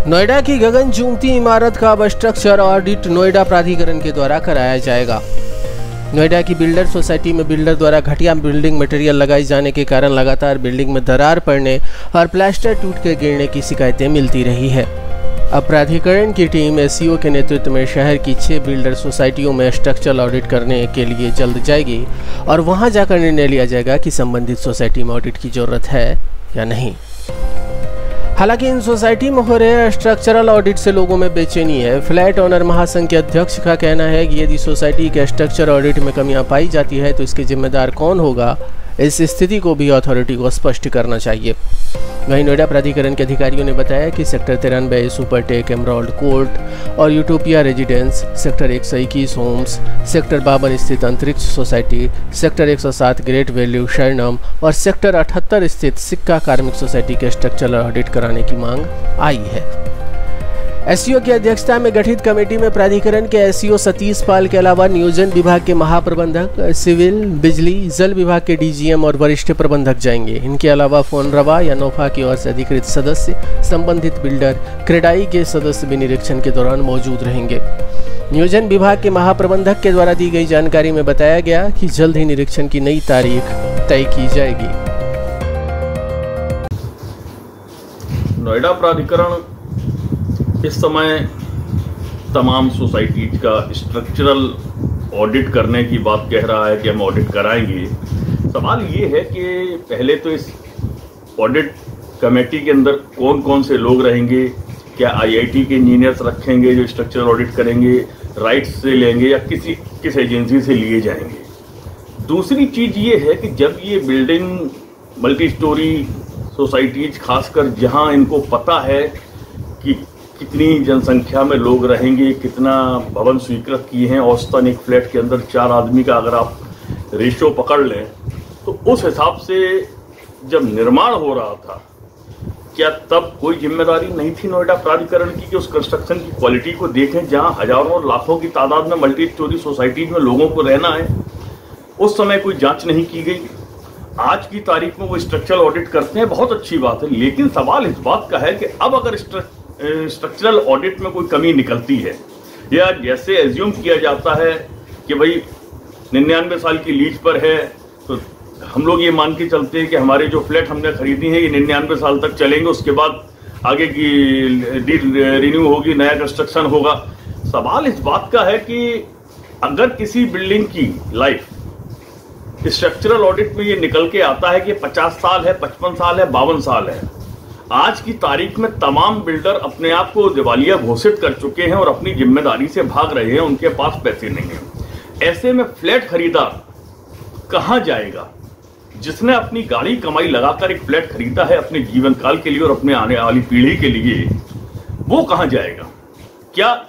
नोएडा की गगन चूमती इमारत का अब स्ट्रक्चर ऑडिट नोएडा प्राधिकरण के द्वारा कराया जाएगा। नोएडा की बिल्डर सोसाइटी में बिल्डर द्वारा घटिया बिल्डिंग मटेरियल लगाए जाने के कारण लगातार बिल्डिंग में दरार पड़ने और प्लास्टर टूट कर गिरने की शिकायतें मिलती रही है। अब प्राधिकरण की टीम एसईओ के नेतृत्व में शहर की 6 बिल्डर सोसाइटियों में स्ट्रक्चरल ऑडिट करने के लिए जल्द जाएगी और वहां जाकर निर्णय लिया जाएगा कि संबंधित सोसाइटी में ऑडिट की जरूरत है या नहीं। हालांकि इन सोसाइटी में हो रहे स्ट्रक्चरल ऑडिट से लोगों में बेचैनी है। फ्लैट ओनर महासंघ के अध्यक्ष का कहना है कि यदि सोसाइटी के स्ट्रक्चर ऑडिट में कमियां पाई जाती है तो इसके जिम्मेदार कौन होगा, इस स्थिति को भी अथॉरिटी को स्पष्ट करना चाहिए। वहीं नोएडा प्राधिकरण के अधिकारियों ने बताया कि सेक्टर 93 सुपरटेक एमराल्ड कोर्ट और Utopia residence, sector 121 homes, sector 52 स्थित अंतरिक्ष सोसाइटी, सेक्टर 107 ग्रेट वैल्यू शरणम और सेक्टर 78 स्थित सिक्का कार्मिक सोसाइटी के स्ट्रक्चरल ऑडिट कराने की मांग आई है। एसईओ की अध्यक्षता में गठित कमेटी में प्राधिकरण के एसईओ सतीश पाल के अलावा नियोजन विभाग के महाप्रबंधक, सिविल, बिजली, जल विभाग के डीजीएम और वरिष्ठ प्रबंधक जाएंगे। इनके अलावा फोनरवा या नोफा की ओर से अधिकृत सदस्य, संबंधित बिल्डर, क्रेडाई के सदस्य भी निरीक्षण के दौरान मौजूद रहेंगे। नियोजन विभाग के महाप्रबंधक के द्वारा दी गई जानकारी में बताया गया कि जल्द ही निरीक्षण की नई तारीख तय की जाएगी। नोएडा प्राधिकरण इस समय तमाम सोसाइटीज का स्ट्रक्चरल ऑडिट करने की बात कह रहा है कि हम ऑडिट कराएंगे। सवाल ये है कि पहले तो इस ऑडिट कमेटी के अंदर कौन कौन से लोग रहेंगे, क्या आईआईटी के इंजीनियर्स रखेंगे जो स्ट्रक्चरल ऑडिट करेंगे, राइट्स से लेंगे या किस एजेंसी से लिए जाएंगे। दूसरी चीज़ ये है कि जब ये बिल्डिंग मल्टी स्टोरी सोसाइटीज, खासकर जहां इनको पता है कि कितनी जनसंख्या में लोग रहेंगे, कितना भवन स्वीकृत किए हैं, औसतन एक फ्लैट के अंदर 4 आदमी का अगर आप रेशो पकड़ लें तो उस हिसाब से जब निर्माण हो रहा था, क्या तब कोई जिम्मेदारी नहीं थी नोएडा प्राधिकरण की कि उस कंस्ट्रक्शन की क्वालिटी को देखें, जहां हजारों और लाखों की तादाद में मल्टी स्टोरी सोसाइटीज में लोगों को रहना है। उस समय कोई जांच नहीं की गई। आज की तारीख में वो स्ट्रक्चरल ऑडिट करते हैं, बहुत अच्छी बात है, लेकिन सवाल इस बात का है कि अब अगर स्ट्रक्चरल ऑडिट में कोई कमी निकलती है या जैसे एज्यूम किया जाता है कि भाई 99 साल की लीज पर है तो हम लोग ये मान के चलते हैं कि हमारे जो फ्लैट हमने खरीदी है ये 99 साल तक चलेंगे, उसके बाद आगे की डील रिन्यू होगी, नया कंस्ट्रक्शन होगा। सवाल इस बात का है कि अगर किसी बिल्डिंग की लाइफ स्ट्रक्चरल ऑडिट में ये निकल के आता है कि 50 साल है, 55 साल है, 52 साल है, आज की तारीख में तमाम बिल्डर अपने आप को दिवालिया घोषित कर चुके हैं और अपनी जिम्मेदारी से भाग रहे हैं, उनके पास पैसे नहीं हैं। ऐसे में फ्लैट खरीदार कहां जाएगा? जिसने अपनी गाड़ी कमाई लगाकर एक फ्लैट खरीदा है अपने जीवन काल के लिए और अपने आने वाली पीढ़ी के लिए, वो कहां जाएगा? क्या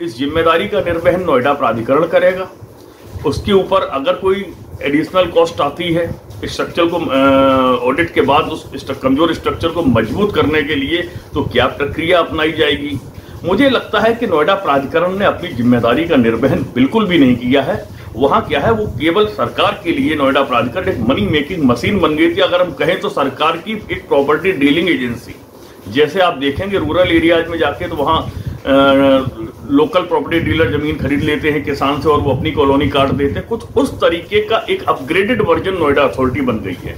इस जिम्मेदारी का निर्वहन नोएडा प्राधिकरण करेगा? उसके ऊपर अगर कोई एडिशनल कॉस्ट आती है स्ट्रक्चर को ऑडिट के बाद उस कमजोर स्ट्रक्चर को मजबूत करने के लिए, तो क्या प्रक्रिया अपनाई जाएगी? मुझे लगता है कि नोएडा प्राधिकरण ने अपनी जिम्मेदारी का निर्वहन बिल्कुल भी नहीं किया है। वहां क्या है, वो केवल सरकार के लिए नोएडा प्राधिकरण एक मनी मेकिंग मशीन बन गई थी। अगर हम कहें तो सरकार की एक प्रॉपर्टी डीलिंग एजेंसी। जैसे आप देखेंगे रूरल एरियाज में जाके तो वहां लोकल प्रॉपर्टी डीलर जमीन खरीद लेते हैं किसान से और वो अपनी कॉलोनी काट देते हैं। कुछ उस तरीके का एक अपग्रेडेड वर्जन नोएडा अथॉरिटी बन गई है।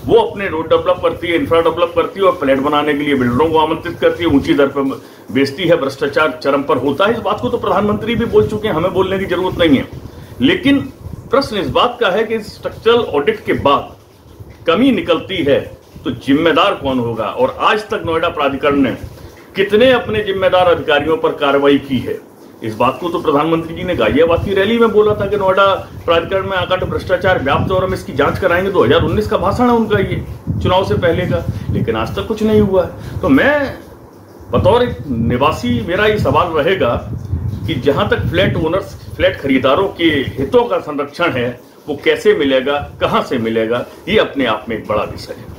वो अपने रोड डेवलप करती है, इंफ्रा डेवलप करती है और फ्लैट बनाने के लिए बिल्डरों को आमंत्रित करती है, ऊंची दर पर बेचती है, भ्रष्टाचार चरम पर होता है। इस बात को तो प्रधानमंत्री भी बोल चुके हैं, हमें बोलने की जरूरत नहीं है। लेकिन प्रश्न इस बात का है कि स्ट्रक्चरल ऑडिट के बाद कमी निकलती है तो जिम्मेदार कौन होगा? और आज तक नोएडा प्राधिकरण ने कितने अपने जिम्मेदार अधिकारियों पर कार्रवाई की है? इस बात को तो प्रधानमंत्री जी ने गाजियाबाद की रैली में बोला था कि नोएडा प्राधिकरण में आकर भ्रष्टाचार व्याप्त और हम इसकी जांच कराएंगे। 2019 का भाषण है उनका, ये चुनाव से पहले का, लेकिन आज तक कुछ नहीं हुआ है। तो मैं बतौर एक निवासी मेरा ये सवाल रहेगा कि जहां तक फ्लैट ओनर्स, फ्लैट खरीदारों के हितों का संरक्षण है वो कैसे मिलेगा, कहां से मिलेगा, ये अपने आप में एक बड़ा विषय है।